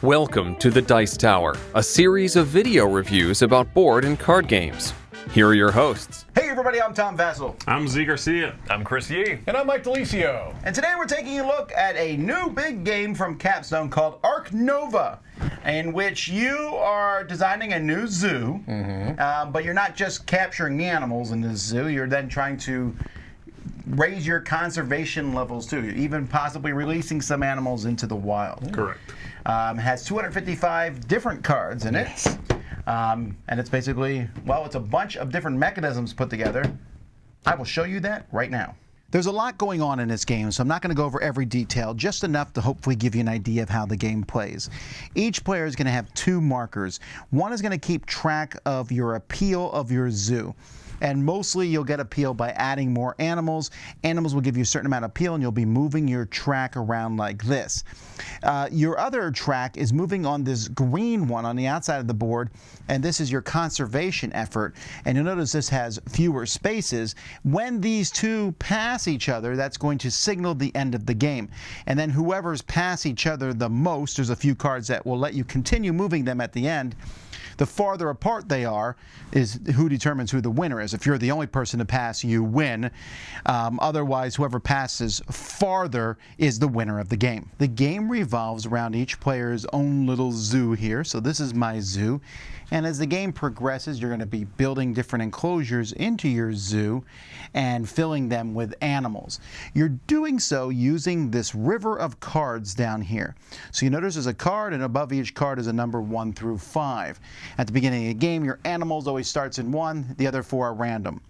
Welcome to the Dice Tower, a series of video reviews about board and card games. Here are your hosts. Hey everybody, I'm Tom Vassell. I'm Z Garcia. I'm Chris Yee. And I'm Mike DeLisio. And today we're taking a look at a new big game from Capstone called Ark Nova, in which you are designing a new zoo, but you're not just capturing animals in this zoo, you're then trying to raise your conservation levels too, even possibly releasing some animals into the wild. Correct. It has 255 different cards in it. And it's basically, well, it's a bunch of different mechanisms put together. I will show you that right now. There's a lot going on in this game, so I'm not going to go over every detail, just enough to hopefully give you an idea of how the game plays. Each player is going to have two markers. One is going to keep track of your appeal of your zoo. And mostly you'll get appeal by adding more animals. Animals will give you a certain amount of appeal, and you'll be moving your track around like this. Your other track is moving on this green one on the outside of the board, and this is your conservation effort. And you'll notice this has fewer spaces. When these two pass each other, that's going to signal the end of the game. And then whoever's pass each other the most, there's a few cards that will let you continue moving them at the end. The farther apart they are is who determines who the winner is. If you're the only person to pass, you win. Otherwise, whoever passes farther is the winner of the game. The game revolves around each player's own little zoo here. So this is my zoo. And as the game progresses, you're going to be building different enclosures into your zoo and filling them with animals. You're doing so using this river of cards down here. So you notice there's a card, and above each card is a number 1 through 5. At the beginning of the game, your animals always starts in 1, the other 4 are random.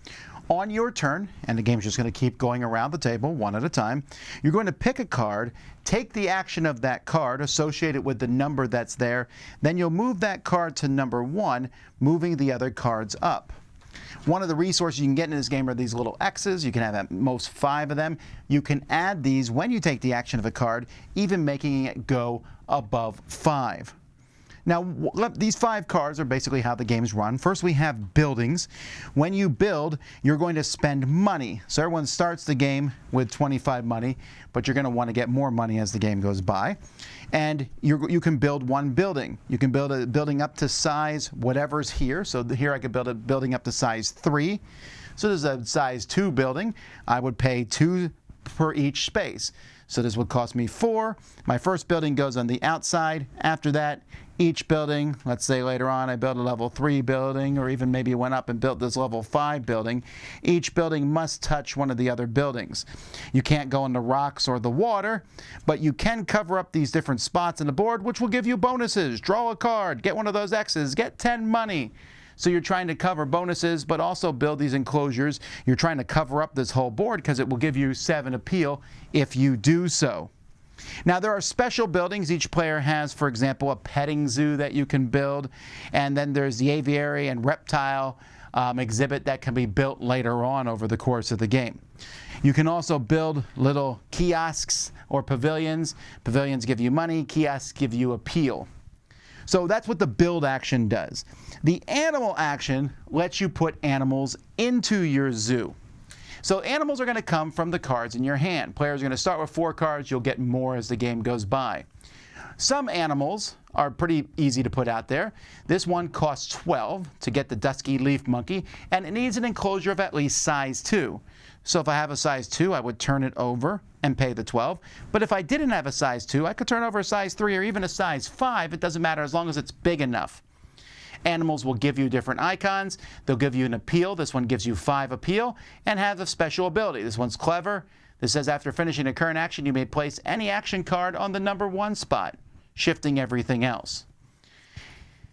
On your turn, and the game's just going to keep going around the table one at a time, you're going to pick a card, take the action of that card, associate it with the number that's there, then you'll move that card to number 1, moving the other cards up. One of the resources you can get in this game are these little X's. You can have at most 5 of them. You can add these when you take the action of a card, even making it go above 5. Now, these 5 cards are basically how the game's run. First, we have buildings. When you build, you're going to spend money. So everyone starts the game with 25 money, but you're going to want to get more money as the game goes by. And you can build one building. You can build a building up to size whatever's here. So here I could build a building up to size 3. So there's a size 2 building. I would pay 2 per each space. So this would cost me 4. My first building goes on the outside. After that, each building, let's say later on I built a level 3 building, or even maybe went up and built this level 5 building, each building must touch one of the other buildings. You can't go in the rocks or the water, but you can cover up these different spots in the board, which will give you bonuses. Draw a card, get one of those X's, get 10 money. So you're trying to cover bonuses, but also build these enclosures. You're trying to cover up this whole board because it will give you 7 appeal if you do so. Now, there are special buildings each player has, for example, a petting zoo that you can build, and then there's the aviary and reptile exhibit that can be built later on over the course of the game. You can also build little kiosks or pavilions. Pavilions give you money, kiosks give you appeal. So that's what the build action does. The animal action lets you put animals into your zoo. So animals are going to come from the cards in your hand. Players are going to start with 4 cards. You'll get more as the game goes by. Some animals are pretty easy to put out there. This one costs 12 to get the dusky leaf monkey, and it needs an enclosure of at least size 2. So if I have a size 2, I would turn it over and pay the 12. But if I didn't have a size 2, I could turn over a size 3 or even a size 5. It doesn't matter as long as it's big enough. Animals will give you different icons. They'll give you an appeal. This one gives you 5 appeal and has a special ability. This one's clever. This says after finishing a current action, you may place any action card on the number 1 spot, shifting everything else.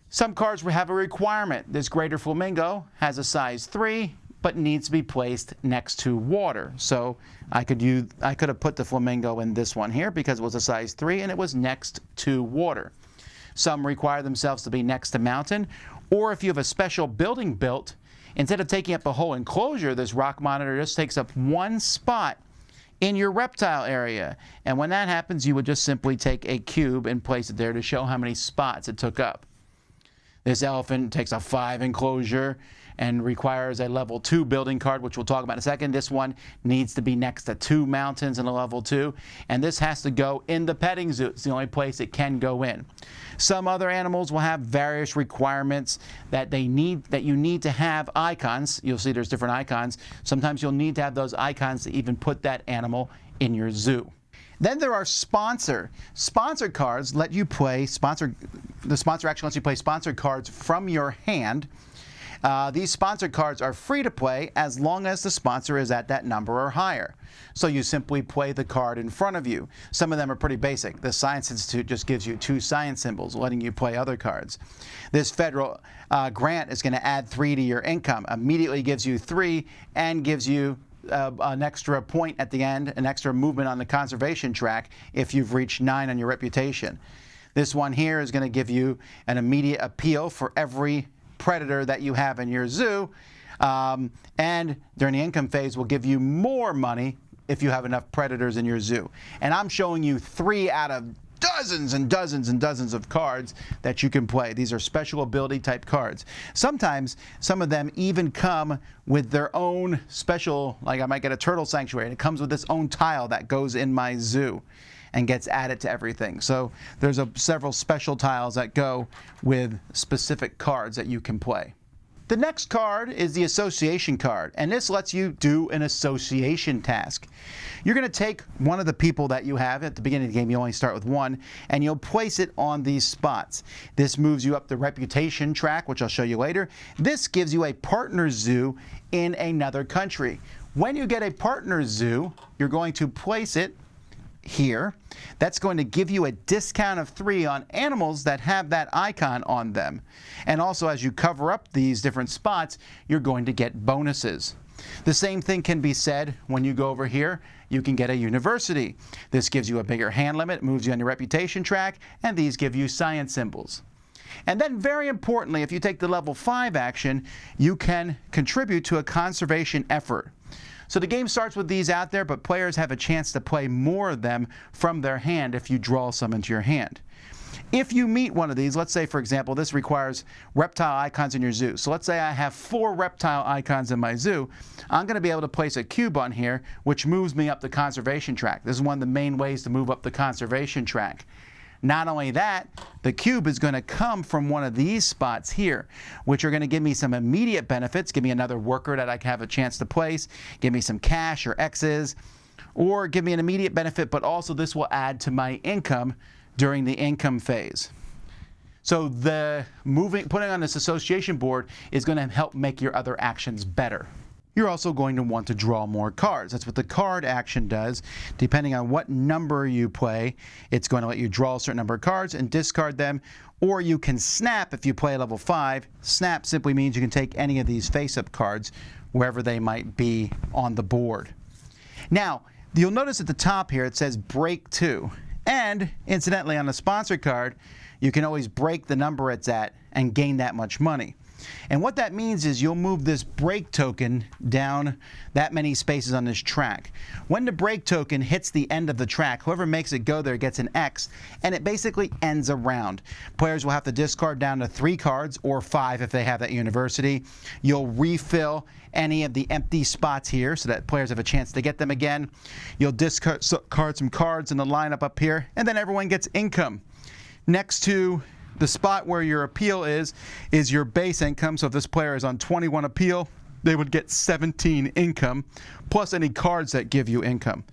Some cards will have a requirement. This greater flamingo has a size 3, but needs to be placed next to water. So I could have put the flamingo in this one here because it was a size 3 and it was next to water. Some require themselves to be next to mountain, or if you have a special building built, instead of taking up a whole enclosure, this rock monitor just takes up 1 spot in your reptile area. And when that happens, you would just simply take a cube and place it there to show how many spots it took up. This elephant takes a 5 enclosure, and requires a level 2 building card, which we'll talk about in a second. This one needs to be next to 2 mountains in a level 2, and this has to go in the petting zoo. It's the only place it can go in. Some other animals will have various requirements that you need to have icons. You'll see there's different icons. Sometimes you'll need to have those icons to even put that animal in your zoo. Then there are sponsor cards. Let you play the sponsor actually lets you play sponsored cards from your hand. These sponsored cards are free to play as long as the sponsor is at that number or higher. So you simply play the card in front of you. Some of them are pretty basic. The Science Institute just gives you 2 science symbols, letting you play other cards. This federal grant is going to add 3 to your income. Immediately gives you 3 and gives you an extra point at the end, an extra movement on the conservation track if you've reached 9 on your reputation. This one here is going to give you an immediate appeal for every predator that you have in your zoo, and during the income phase will give you more money if you have enough predators in your zoo. And I'm showing you 3 out of dozens and dozens and dozens of cards that you can play. These are special ability type cards. Sometimes some of them even come with their own special, like I might get a turtle sanctuary and it comes with its own tile that goes in my zoo and gets added to everything. So there's several special tiles that go with specific cards that you can play. The next card is the association card, and this lets you do an association task. You're going to take one of the people that you have. At the beginning of the game, you only start with 1, and you'll place it on these spots. This moves you up the reputation track, which I'll show you later. This gives you a partner zoo in another country. When you get a partner zoo, you're going to place it here. That's going to give you a discount of 3 on animals that have that icon on them. And also, as you cover up these different spots, you're going to get bonuses. The same thing can be said when you go over here. You can get a university. This gives you a bigger hand limit, moves you on your reputation track, and these give you science symbols. And then, very importantly, if you take the level 5 action, you can contribute to a conservation effort. So the game starts with these out there, but players have a chance to play more of them from their hand if you draw some into your hand. If you meet one of these, let's say, for example, this requires reptile icons in your zoo. So let's say I have 4 reptile icons in my zoo. I'm going to be able to place a cube on here, which moves me up the conservation track. This is one of the main ways to move up the conservation track. Not only that, the cube is going to come from one of these spots here, which are going to give me some immediate benefits, give me another worker that I can have a chance to place, give me some cash or X's, or give me an immediate benefit, but also this will add to my income during the income phase. So putting on this association board is going to help make your other actions better. You're also going to want to draw more cards. That's what the card action does. Depending on what number you play, it's going to let you draw a certain number of cards and discard them. Or you can snap if you play level 5. Snap simply means you can take any of these face-up cards wherever they might be on the board. Now, you'll notice at the top here it says break 2. And incidentally, on the sponsor card, you can always break the number it's at and gain that much money. And what that means is you'll move this break token down that many spaces on this track. When the break token hits the end of the track, whoever makes it go there gets an X, and it basically ends a round. Players will have to discard down to 3 cards, or 5 if they have that university. You'll refill any of the empty spots here so that players have a chance to get them again. You'll discard some cards in the lineup up here, and then everyone gets income. Next to the spot where your appeal is your base income. So if this player is on 21 appeal, they would get 17 income, plus any cards that give you income.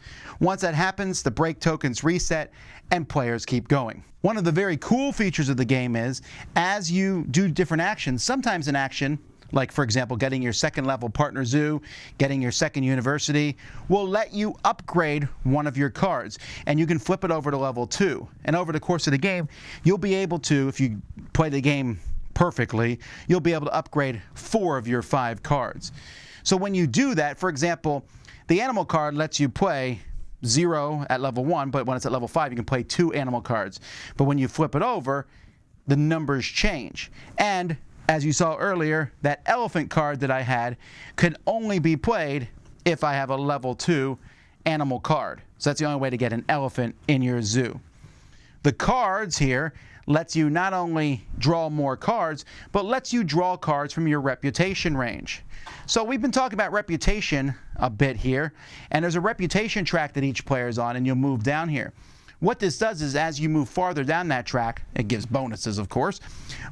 Once that happens, the break tokens reset and players keep going. One of the very cool features of the game is, as you do different actions, sometimes an action, like for example getting your 2nd level partner zoo, getting your 2nd university, will let you upgrade one of your cards, and you can flip it over to level 2. And over the course of the game, you'll be able to, if you play the game perfectly, you'll be able to upgrade 4 of your 5 cards. So when you do that, for example, the animal card lets you play 0 at level 1, but when it's at level 5, you can play 2 animal cards. But when you flip it over, the numbers change. And as you saw earlier, that elephant card that I had could only be played if I have a level 2 animal card. So that's the only way to get an elephant in your zoo. The cards here lets you not only draw more cards, but lets you draw cards from your reputation range. So we've been talking about reputation a bit here, and there's a reputation track that each player is on, and you'll move down here. What this does is as you move farther down that track, it gives bonuses, of course,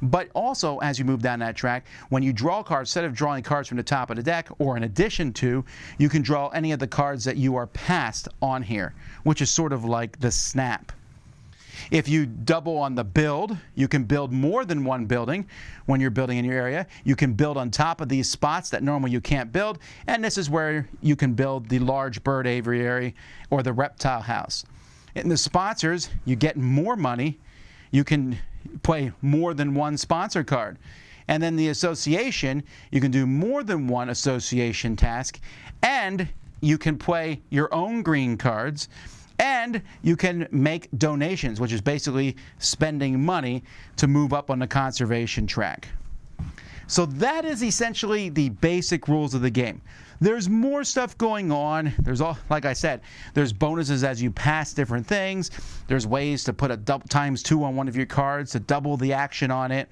but also as you move down that track, when you draw cards, instead of drawing cards from the top of the deck, or in addition to, you can draw any of the cards that you are passed on here, which is sort of like the snap. If you double on the build, you can build more than one building when you're building in your area. You can build on top of these spots that normally you can't build, and this is where you can build the large bird aviary or the reptile house. In the sponsors, you get more money. You can play more than one sponsor card. And then the association, you can do more than one association task, and you can play your own green cards, and you can make donations, which is basically spending money to move up on the conservation track. So that is essentially the basic rules of the game. There's more stuff going on. There's like I said, there's bonuses as you pass different things. There's ways to put a ×2 on one of your cards to double the action on it.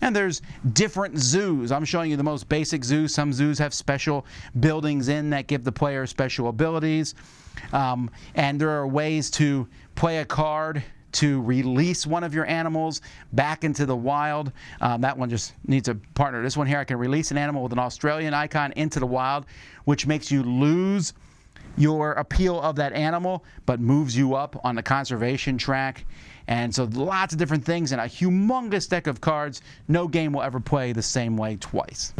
And there's different zoos. I'm showing you the most basic zoos. Some zoos have special buildings in that give the player special abilities. And there are ways to play a card to release one of your animals back into the wild. That one just needs a partner. This one here, I can release an animal with an Australian icon into the wild, which makes you lose your appeal of that animal, but moves you up on the conservation track. And so lots of different things and a humongous deck of cards. No game will ever play the same way twice.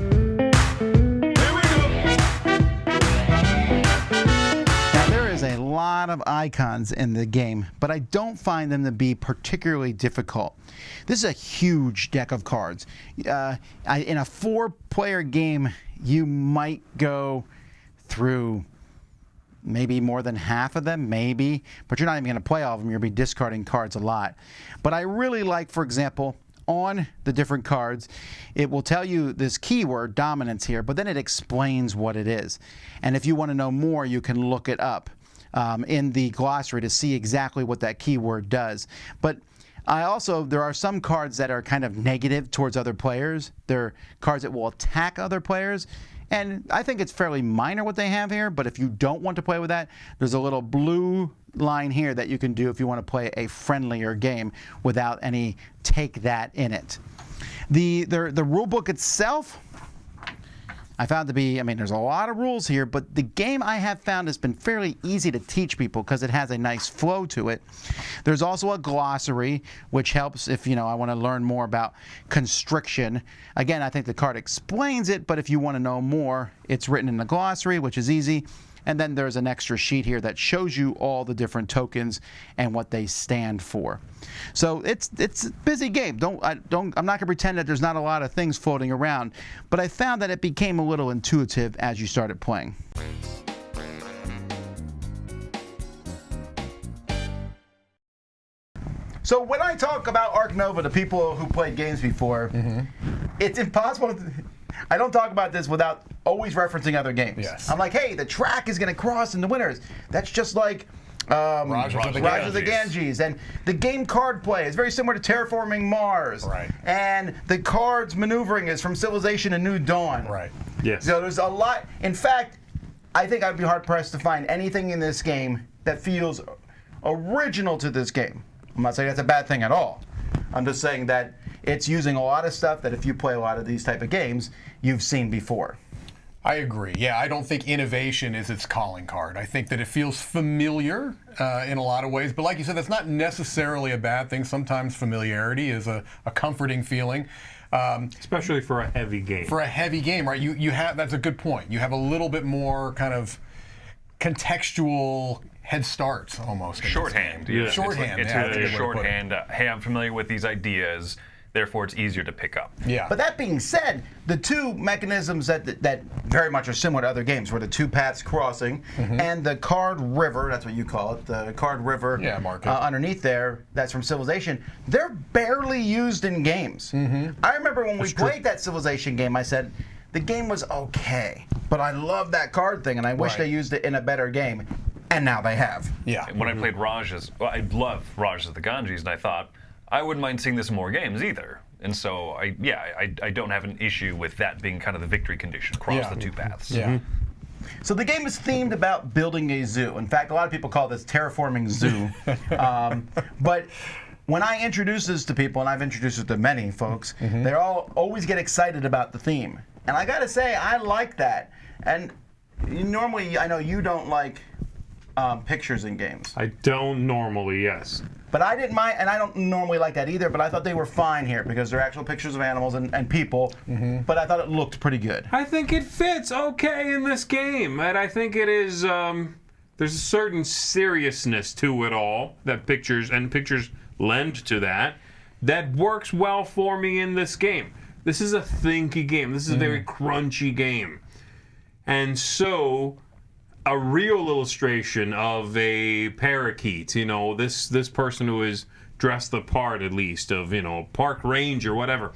A lot of icons in the game, but I don't find them to be particularly difficult. This is a huge deck of cards. In a 4-player game, you might go through maybe more than half of them, maybe, but you're not even going to play all of them. You'll be discarding cards a lot. But I really like, for example, on the different cards, it will tell you this keyword, dominance here, but then it explains what it is. And if you want to know more, you can look it up in the glossary to see exactly what that keyword does. But there are some cards that are kind of negative towards other players. They're cards that will attack other players. And I think it's fairly minor what they have here, but if you don't want to play with that, there's a little blue line here that you can do if you want to play a friendlier game without any take that in it. The rule book itself, I found to be, there's a lot of rules here, but the game I have found has been fairly easy to teach people because it has a nice flow to it. There's also a glossary, which helps if, I want to learn more about constriction. Again, I think the card explains it, but if you want to know more, it's written in the glossary, which is easy. And then there's an extra sheet here that shows you all the different tokens and what they stand for. So it's a busy game. I'm not going to pretend that there's not a lot of things floating around, but I found that it became a little intuitive as you started playing. So when I talk about Ark Nova to people who played games before, it's impossible to... I don't talk about this without always referencing other games. Yes. I'm like, hey, the track is going to cross in the winners. That's just like Raj of the Ganges. And the game card play is very similar to Terraforming Mars. Right. And the cards maneuvering is from Civilization and New Dawn. Right. Yes. So there's a lot. In fact, I think I'd be hard-pressed to find anything in this game that feels original to this game. I'm not saying that's a bad thing at all. I'm just saying that it's using a lot of stuff that if you play a lot of these type of games, you've seen before. I agree. Yeah, I don't think innovation is its calling card. I think that it feels familiar in a lot of ways. But like you said, that's not necessarily a bad thing. Sometimes familiarity is a comforting feeling. Especially for a heavy game. For a heavy game, right? You have, that's a good point. You have a little bit more kind of contextual head starts almost. Shorthand. Yeah. Shorthand. It's yeah, like a shorthand. Hey, I'm familiar with these ideas. Therefore, it's easier to pick up. Yeah. But that being said, the two mechanisms that very much are similar to other games were the two paths crossing and the card river, that's what you call it, the card river underneath there, that's from Civilization. They're barely used in games. I remember when we played that Civilization game, I said, the game was okay, but I love that card thing, and I wish they used it in a better game. And now they have. Yeah. When I played Raj I love Raj of the Ganges, and I thought, I wouldn't mind seeing this in more games either. And so, I don't have an issue with that being kind of the victory condition across the two paths. Yeah. So the game is themed about building a zoo. In fact, a lot of people call this terraforming zoo. But when I introduce this to people, and I've introduced it to many folks, they all always get excited about the theme. And I gotta say, I like that. And normally, I know you don't like pictures in games. I don't normally, yes. But I didn't mind, and I don't normally like that either, but I thought they were fine here because they're actual pictures of animals and people, but I thought it looked pretty good. I think it fits okay in this game, and I think it is, there's a certain seriousness to it all that pictures lend to that works well for me in this game. This is a thinky game. This is a very crunchy game. And so, a real illustration of a parakeet, this person who is dressed the part, at least, of, park ranger, whatever.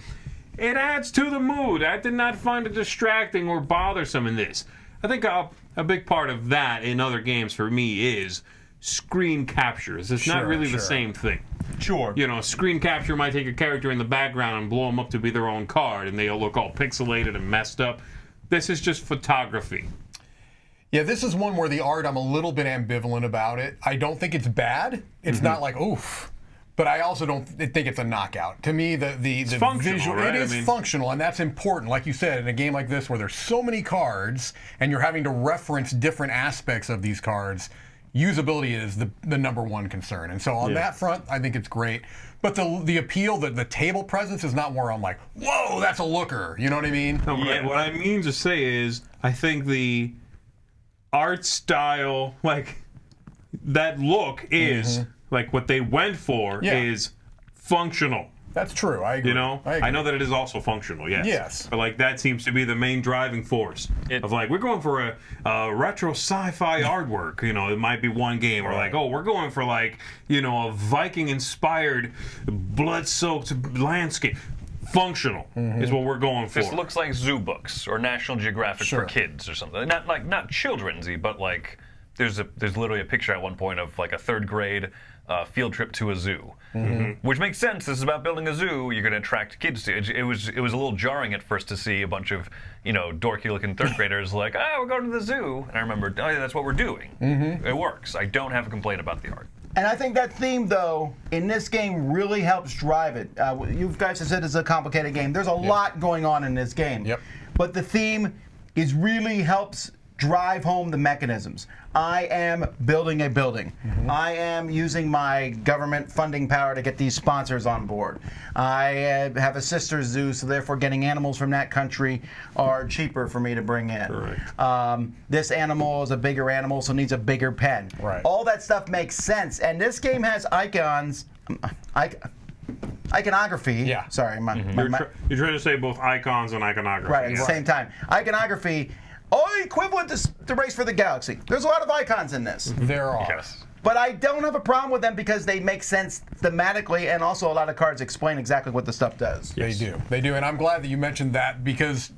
It adds to the mood. I did not find it distracting or bothersome in this. I think a big part of that in other games for me is screen captures. It's not really the same thing. Sure. Screen capture might take a character in the background and blow them up to be their own card, and they'll look all pixelated and messed up. This is just photography. Yeah, this is one where the art, I'm a little bit ambivalent about it. I don't think it's bad. It's not like, oof. But I also don't think it's a knockout. To me, the visual, right? it is functional, and that's important. Like you said, in a game like this where there's so many cards, and you're having to reference different aspects of these cards, usability is the #1 concern. And so on that front, I think it's great. But the appeal, the table presence is not where I'm like, whoa, that's a looker. You know what I mean? No, what I mean to say is, I think the art style, like that look is like what they went for is functional. That's true. I agree. I know that it is also functional, yes. Yes. But like that seems to be the main driving force of like we're going for a retro sci-fi artwork. It might be one game, or like we're going for like a Viking-inspired, blood-soaked landscape. Functional is what we're going for. This looks like zoo books or National Geographic for kids or something. Not children's-y, but like there's literally a picture at one point of like a 3rd grade field trip to a zoo, which makes sense. This is about building a zoo. You're going to attract kids to it. It was a little jarring at first to see a bunch of dorky-looking 3rd graders like, we're going to the zoo, and I remember, oh yeah, that's what we're doing. It works. I don't have a complaint about the art. And I think that theme, though, in this game really helps drive it. You guys have said it's a complicated game. There's a lot going on in this game. Yep. But the theme really helps drive home the mechanisms. I am building a building. I am using my government funding power to get these sponsors on board. I have a sister zoo, so therefore getting animals from that country are cheaper for me to bring in. Correct. This animal is a bigger animal, so needs a bigger pen. Right. All that stuff makes sense. And this game has iconography. Yeah. Sorry. You're trying to say both icons and iconography. Right, at the same time. Iconography, equivalent to Race for the Galaxy. There's a lot of icons in this. There are. Yes. But I don't have a problem with them because they make sense thematically, and also a lot of cards explain exactly what the stuff does. They do, and I'm glad that you mentioned that because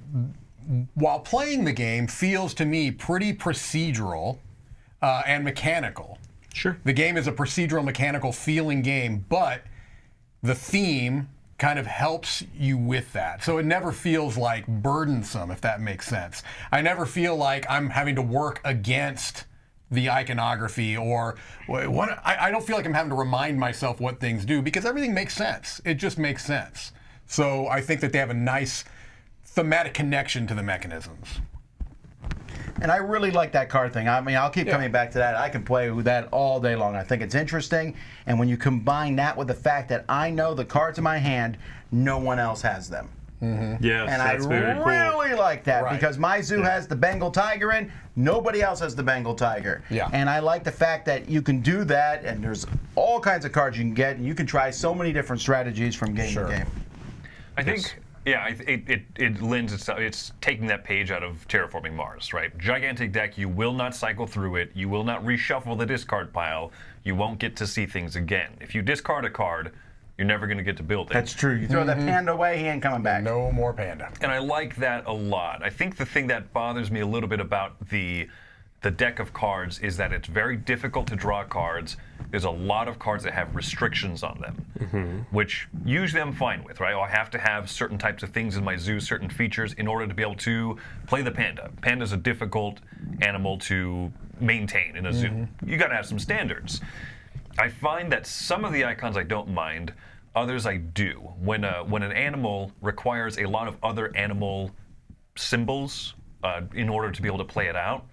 while playing the game feels to me pretty procedural and mechanical. Sure. The game is a procedural, mechanical feeling game, but the theme kind of helps you with that. So it never feels like burdensome, if that makes sense. I never feel like I'm having to work against the iconography or I don't feel like I'm having to remind myself what things do because everything makes sense. It just makes sense. So I think that they have a nice thematic connection to the mechanisms. And I really like that card thing. I mean, I'll keep coming back to that. I can play with that all day long. I think it's interesting. And when you combine that with the fact that I know the cards in my hand, no one else has them. Yes, And that's very cool. really like that Right. because my zoo has the Bengal tiger in. Nobody else has the Bengal tiger. Yeah. And I like the fact that you can do that, and there's all kinds of cards you can get, and you can try so many different strategies from game to game. I think, it lends itself. It's taking that page out of Terraforming Mars, right? Gigantic deck. You will not cycle through it. You will not reshuffle the discard pile. You won't get to see things again. If you discard a card, you're never going to get to build it. That's true. You throw that panda away, he ain't coming back. No more panda. And I like that a lot. I think the thing that bothers me a little bit about the the deck of cards is that it's very difficult to draw cards. There's a lot of cards that have restrictions on them, which usually I'm fine with, right? I have to have certain types of things in my zoo, certain features, in order to be able to play the panda. Panda's a difficult animal to maintain in a zoo. You got to have some standards. I find that some of the icons I don't mind, others I do. When an animal requires a lot of other animal symbols in order to be able to play it out,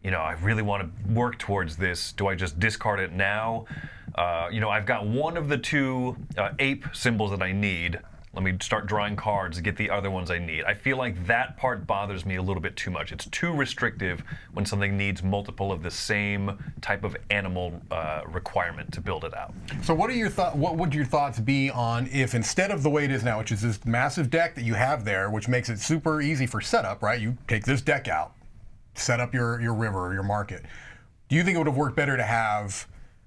you know, I really want to work towards this. Do I just discard it now? You know, I've got one of the two ape symbols that I need. Let me start drawing cards to get the other ones I need. I feel like that part bothers me a little bit too much. It's too restrictive when something needs multiple of the same type of animal requirement to build it out. So what would your thoughts be on if instead of the way it is now, which is this massive deck that you have there, which makes it super easy for setup, right? You take this deck out, set up your river or your market. Do you think it would have worked better to have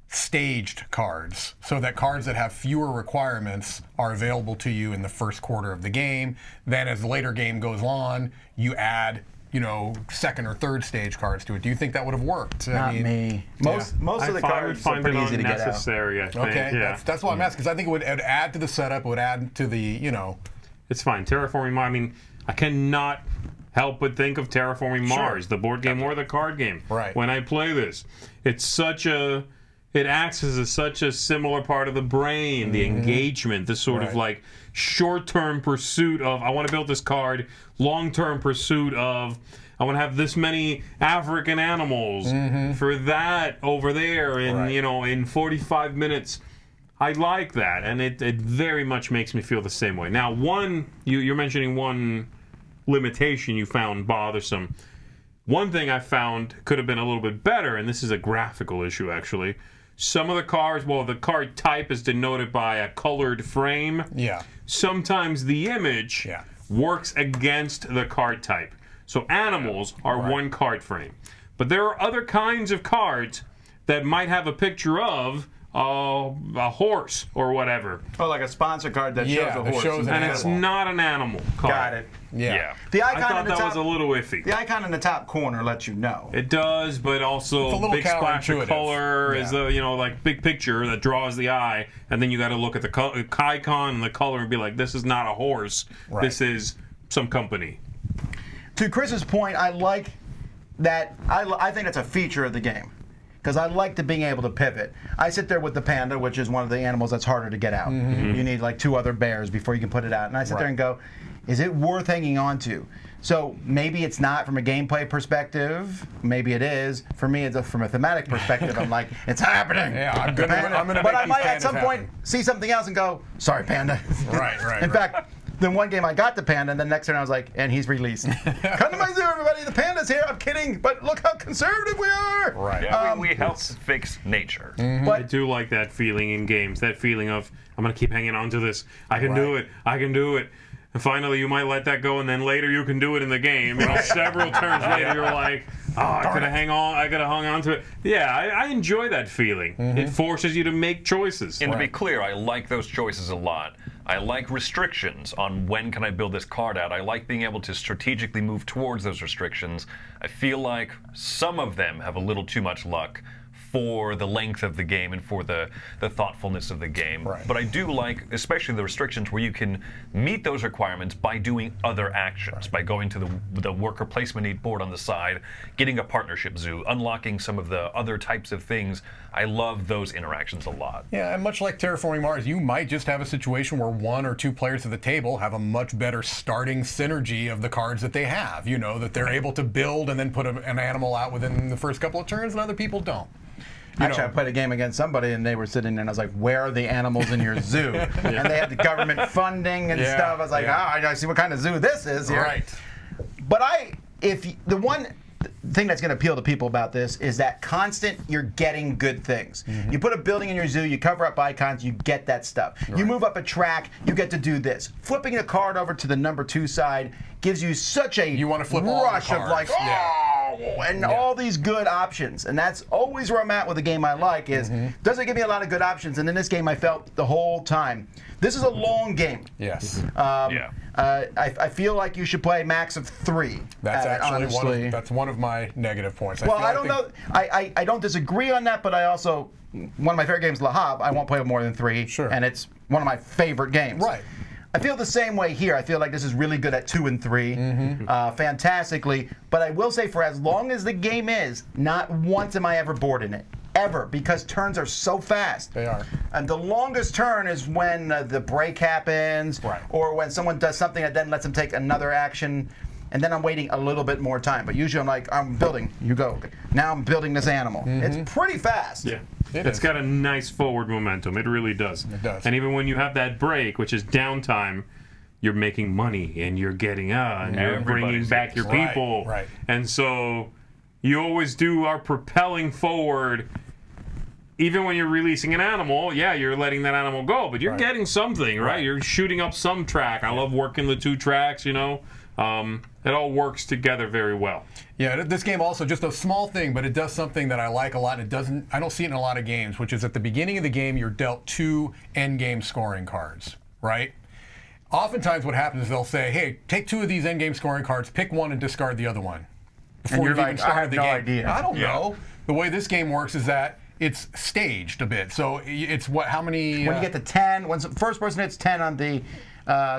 staged cards so that cards that have fewer requirements are available to you in the first quarter of the game? Then as the later game goes on, you add, you know, second or third stage cards to it. Do you think that would have worked? Not me. Most of the cards are pretty easy to get out. Unnecessary, I think. Okay, Yeah. that's why I'm asking, because I think it would add to the setup, it would add to the, you know. It's fine. Terraforming Mars. I mean, I cannot help but think of Terraforming Mars, the board game or the card game. Right. When I play this, it acts as such a similar part of the brain, the engagement, the sort of like short-term pursuit of, I want to build this card, long-term pursuit of, I want to have this many African animals for that over there in, you know, in 45 minutes. I like that, and it very much makes me feel the same way. Now, you're mentioning one limitation you found bothersome. One thing I found could have been a little bit better, and this is a graphical issue actually. Some of the cards, well, the card type is denoted by a colored frame. Yeah. Sometimes the image works against the card type. So animals are one card frame. But there are other kinds of cards that might have a picture of a horse or whatever. Oh, like a sponsor card that shows a horse. And it's not an animal card. Got it. Yeah. The I icon thought in the that top, was a little iffy. The icon in the top corner lets you know. It does, but It's a also little big splash of counterintuitive. color is the, you know, like big picture that draws the eye, and then you got to look at the icon and the color and be like, this is not a horse. Right. This is some company. To Chris's point, I like that. I think it's a feature of the game because I like to being able to pivot. I sit there with the panda, which is one of the animals that's harder to get out. You need like 2 other bears before you can put it out, and I sit there and go, is it worth hanging on to? So maybe it's not from a gameplay perspective. Maybe it is. For me, it's from a thematic perspective. I'm like, it's happening. Yeah, I'm gonna But make I might these at some pandas point happen. see something else and go, sorry, panda. Right. In fact, then one game I got the panda, and the next turn I was like, and he's released. Come to my zoo, everybody. The panda's here. I'm kidding, but look how conservative we are. Right. Yeah, we help fix nature. I do like that feeling in games. That feeling of, I'm going to keep hanging on to this. I can do it. I can do it. And finally, you might let that go, and then later you can do it in the game. You know, several turns later, you're like, oh, I could have hung on to it. Yeah, I enjoy that feeling. It forces you to make choices. And to be clear, I like those choices a lot. I like restrictions on when can I build this card out. I like being able to strategically move towards those restrictions. I feel like some of them have a little too much luck for the length of the game and for the thoughtfulness of the game. Right. But I do like, especially the restrictions where you can meet those requirements by doing other actions, by going to the worker placement need board on the side, getting a partnership zoo, unlocking some of the other types of things. I love those interactions a lot. Yeah, and much like Terraforming Mars, you might just have a situation where 1 or 2 players at the table have a much better starting synergy of the cards that they have. You know, that they're able to build and then put an animal out within the first couple of turns, and other people don't. Actually, I played a game against somebody, and they were sitting there, and I was like, where are the animals in your zoo? And they had the government funding and stuff. I was like, I see what kind of zoo this is here. Right. But the one thing that's going to appeal to people about this is that constant, you're getting good things. You put a building in your zoo, you cover up icons, you get that stuff. You move up a track, you get to do this. Flipping a card over to the number 2 side gives you such a You want to flip all the rush of cards. like, oh, and all these good options. And that's always where I'm at with a game I like is, does it give me a lot of good options? And in this game, I felt the whole time, this is a long game. Yes. I feel like you should play max of 3. That's actually honestly. that's one of my negative points. Well, I don't know. I don't disagree on that, but I also, one of my favorite games, Le Havre, I won't play with more than 3. Sure. And it's one of my favorite games. Right. I feel the same way here. I feel like this is really good at 2 and 3, fantastically. But I will say, for as long as the game is, not once am I ever bored in it. Ever, because turns are so fast. They are. And the longest turn is when the break happens, right, or when someone does something that then lets them take another action, and then I'm waiting a little bit more time. But usually I'm like, I'm building, you go. Now I'm building this animal. It's pretty fast. Yeah. It's got a nice forward momentum. It really does. It does. And even when you have that break, which is downtime, you're making money and you're getting and you're bringing back your people. Right. And so you always are propelling forward. Even when you're releasing an animal, you're letting that animal go, but you're getting something, right? You're shooting up some track. I love working the 2 tracks, It all works together very well. Yeah, this game also, just a small thing, but it does something that I like a lot. I don't see it in a lot of games, which is at the beginning of the game, you're dealt 2 end game scoring cards, right? Oftentimes what happens is they'll say, hey, take 2 of these end game scoring cards, pick one and discard the other one. And you're like, I have no idea. I don't know. The way this game works is that it's staged a bit. So it's how many... When you get to 10, when the first person hits 10 on the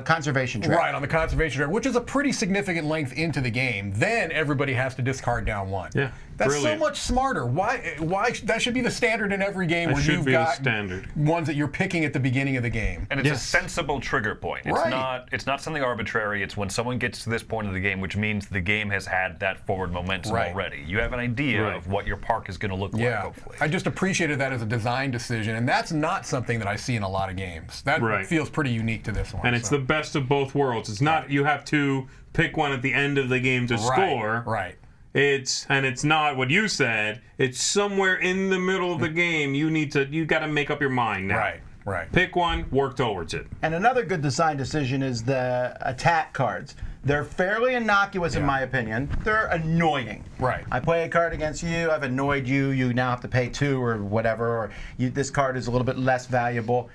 conservation track. Right, on the conservation track, which is a pretty significant length into the game. Then everybody has to discard down 1. Yeah, that's brilliant. so much smarter. Why? That should be the standard in every game That where should you've be the got standard. ones that you're picking at the beginning of the game. And it's a sensible trigger point. It's Right. It's not something arbitrary. It's when someone gets to this point of the game, which means the game has had that forward momentum already. You have an idea of what your park is going to look like, hopefully. I just appreciated that as a design decision, and that's not something that I see in a lot of games. That feels pretty unique to this one. And it's the best of both worlds. It's not you have to pick one at the end of the game to score. Right. It's not what you said. It's somewhere in the middle of the game. You got to make up your mind now. Right. Pick one, work towards it. And another good design decision is the attack cards. They're fairly innocuous in my opinion. They're annoying. Right. I play a card against you, I've annoyed you, you now have to pay 2 or whatever, or this card is a little bit less valuable.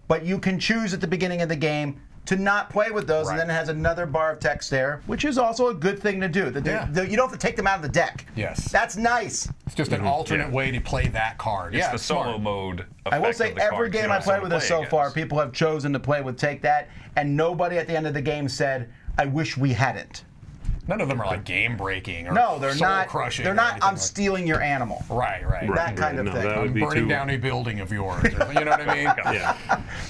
But you can choose at the beginning of the game to not play with those, and then it has another bar of text there, which is also a good thing to do. You don't have to take them out of the deck. Yes. That's nice. It's just an alternate way to play that card. It's the solo mode effect. I will say of the every cards. You game know, I played with this so against. far, people have chosen to play with Take That, and nobody at the end of the game said, I wish we hadn't. None of them are like game breaking or No, they're not. crushing. They're not. I'm stealing your animal. Right. That kind of thing. That would I'm be burning too... down a building of yours. You know what I mean? Yeah.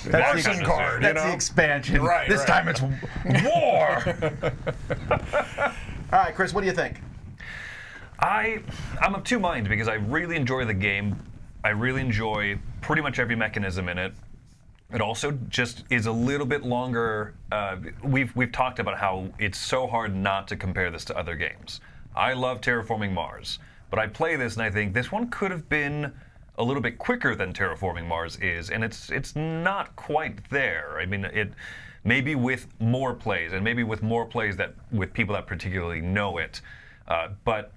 That's Arson the, card. that's you know? the expansion. Right, this right. time it's war. All right, Chris, what do you think? I'm of 2 minds because I really enjoy the game. I really enjoy pretty much every mechanism in it. It also just is a little bit longer. We've talked about how it's so hard not to compare this to other games. I love Terraforming Mars, but I play this and I think this one could have been a little bit quicker than Terraforming Mars is, and it's not quite there. I mean, it maybe with more plays, and maybe with more plays that with people that particularly know it, but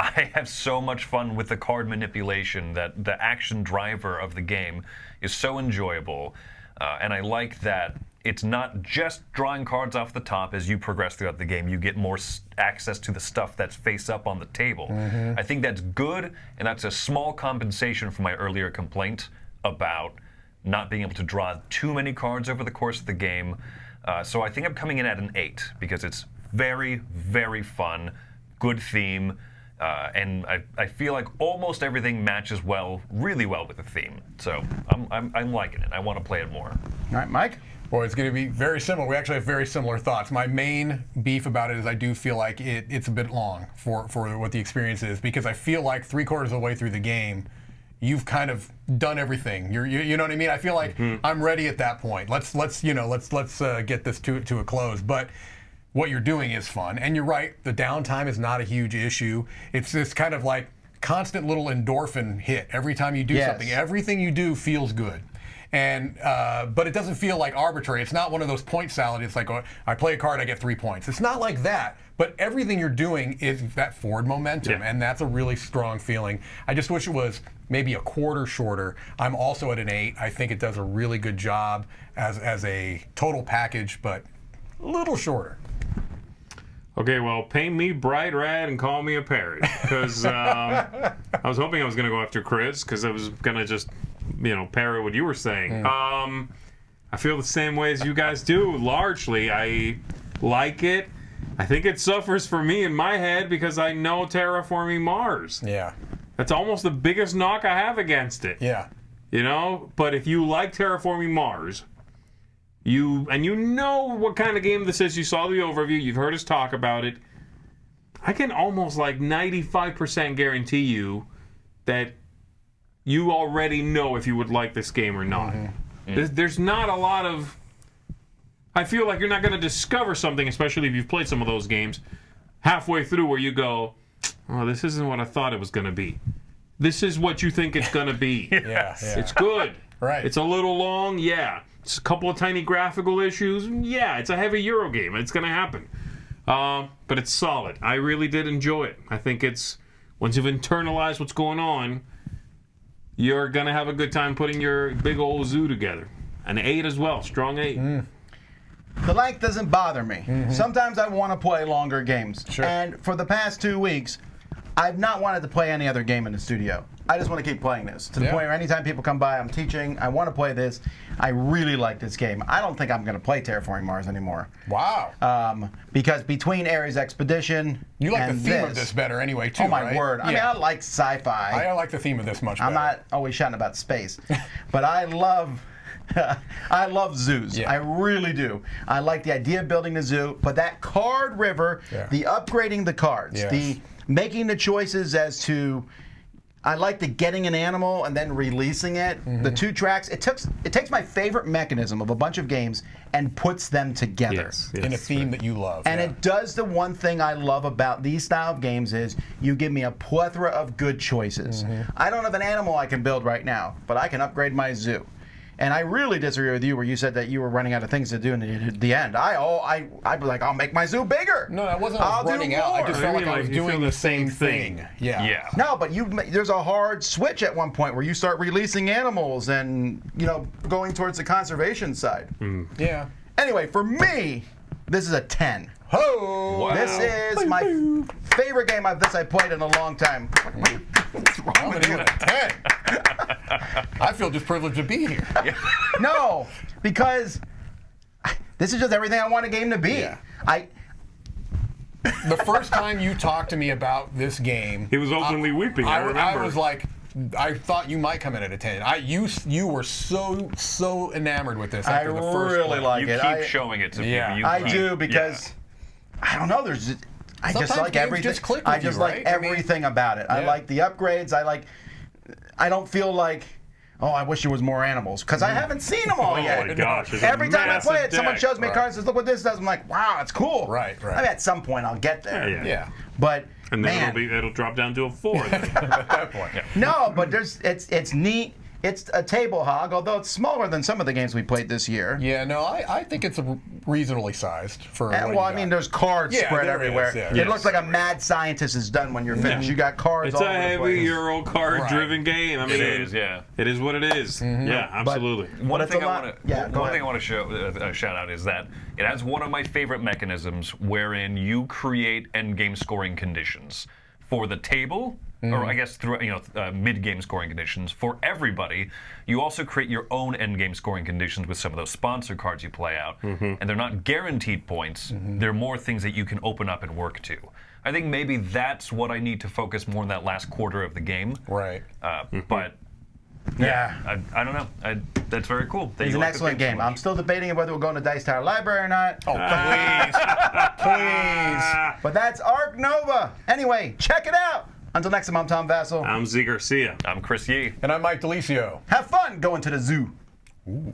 I have so much fun with the card manipulation that the action driver of the game is so enjoyable. And I like that it's not just drawing cards off the top as you progress throughout the game. You get more access to the stuff that's face up on the table. I think that's good, and that's a small compensation for my earlier complaint about not being able to draw too many cards over the course of the game. So I think I'm coming in at an 8 because it's very, very fun, good theme. And I feel like almost everything matches really well with the theme. So I'm liking it. I want to play it more. All right, Mike? Boy, it's going to be very similar. We actually have very similar thoughts. My main beef about it is I do feel like it's a bit long for what the experience is, because I feel like 3/4 of the way through the game, you've kind of done everything. You know what I mean? I feel like I'm ready at that point. Let's get this to a close. But what you're doing is fun, and you're right. The downtime is not a huge issue. It's this kind of like constant little endorphin hit every time you do something. Everything you do feels good, And but it doesn't feel like arbitrary. It's not one of those point salad. It's like, oh, I play a card, I get 3 points. It's not like that. But everything you're doing is that forward momentum, and that's a really strong feeling. I just wish it was maybe a quarter shorter. I'm also at an 8. I think it does a really good job as a total package, but a little shorter. Okay, well, paint me bright red and call me a parrot, because I was hoping I was going to go after Chris, because I was going to just, parrot what you were saying. I feel the same way as you guys do, largely. I like it. I think it suffers for me in my head because I know Terraforming Mars. Yeah. That's almost the biggest knock I have against it. Yeah. But if you like Terraforming Mars, you know what kind of game this is, you saw the overview, you've heard us talk about it, I can almost like 95% guarantee you that you already know if you would like this game or not. There's not a lot of... I feel like you're not going to discover something, especially if you've played some of those games, halfway through where you go, oh, this isn't what I thought it was going to be. This is what you think it's going to be. Yeah. It's good. Right. It's a little long, yeah. It's a couple of tiny graphical issues, yeah. It's a heavy Euro game. It's going to happen. But it's solid. I really did enjoy it. I think it's, once you've internalized what's going on, you're going to have a good time putting your big old zoo together. An 8 as well, strong 8. The length doesn't bother me. Sometimes I want to play longer games. Sure. And for the past 2 weeks, I've not wanted to play any other game in the studio. I just want to keep playing this. To the point where anytime people come by, I'm teaching, I want to play this. I really like this game. I don't think I'm going to play Terraforming Mars anymore. Wow. Because between Ares Expedition You like the and theme of this better anyway, too, Oh, my right? word. I mean, I like sci-fi. I like the theme of this much better. I'm not always shouting about space. But I love... I love zoos. Yeah. I really do. I like the idea of building a zoo, but that card river, the upgrading the cards, the making the choices as to, I like the getting an animal and then releasing it. The 2 tracks. It takes my favorite mechanism of a bunch of games and puts them together in a theme that you love. And it does the one thing I love about these style of games is you give me a plethora of good choices. I don't have an animal I can build right now, but I can upgrade my zoo. And I really disagree with you where you said that you were running out of things to do in the end. I'd be like, I'll make my zoo bigger. No, that wasn't I was running out. I just felt like I was doing the same thing. Yeah. No, but there's a hard switch at one point where you start releasing animals and, going towards the conservation side. Yeah. Anyway, for me, this is a 10. Oh! Wow. This is my favorite game I've played in a long time. What's wrong I'm with going you? to give it a 10. I feel just privileged to be here. No, because this is just everything I want a game to be. Yeah. The first time you talked to me about this game, He was openly weeping, I remember. I was like, I thought you might come in at a 10. You were so enamored with this after the first really play. like You it. keep showing it to people. You I keep- do because I don't know. I just Sometimes like games everything. just click I with just you, like right? I mean, everything about it. I like the upgrades. I don't feel like, oh, I wish there was more animals because I haven't seen them all yet. Oh my gosh. there's a Every time I massive play it, someone deck. shows me a card and says, look what this does. I'm like, wow, it's cool. Right. I mean, at some point I'll get there. Yeah. But And then man, it'll drop down to a 4. At that point. no, but it's neat. It's a table hog, although it's smaller than some of the games we played this year. Yeah, no, I think it's reasonably sized for. And, well, I mean, there's cards spread there everywhere. is, yeah. It looks like a mad scientist is done when you're finished. You got cards It's all a over the heavy place. Euro card-driven game. I mean, It is, yeah. It is what it is. Yeah, absolutely. One it's thing a I lot- want to yeah, go ahead. shout out is that it has one of my favorite mechanisms wherein you create endgame scoring conditions for the table, or I guess through mid-game scoring conditions for everybody. You also create your own endgame scoring conditions with some of those sponsor cards you play out, and they're not guaranteed points. They're more things that you can open up and work to. I think maybe that's what I need to focus more on that last quarter of the game. Right. But Yeah. I don't know. That's very cool. that It's you an like this excellent so game. much. I'm still debating whether we're going to Dice Tower Library or not. Oh, please. Please. But that's Ark Nova. Anyway, check it out. Until next time, I'm Tom Vassell. I'm Z Garcia. I'm Chris Yee. And I'm Mike Delisio. Have fun going to the zoo. Ooh.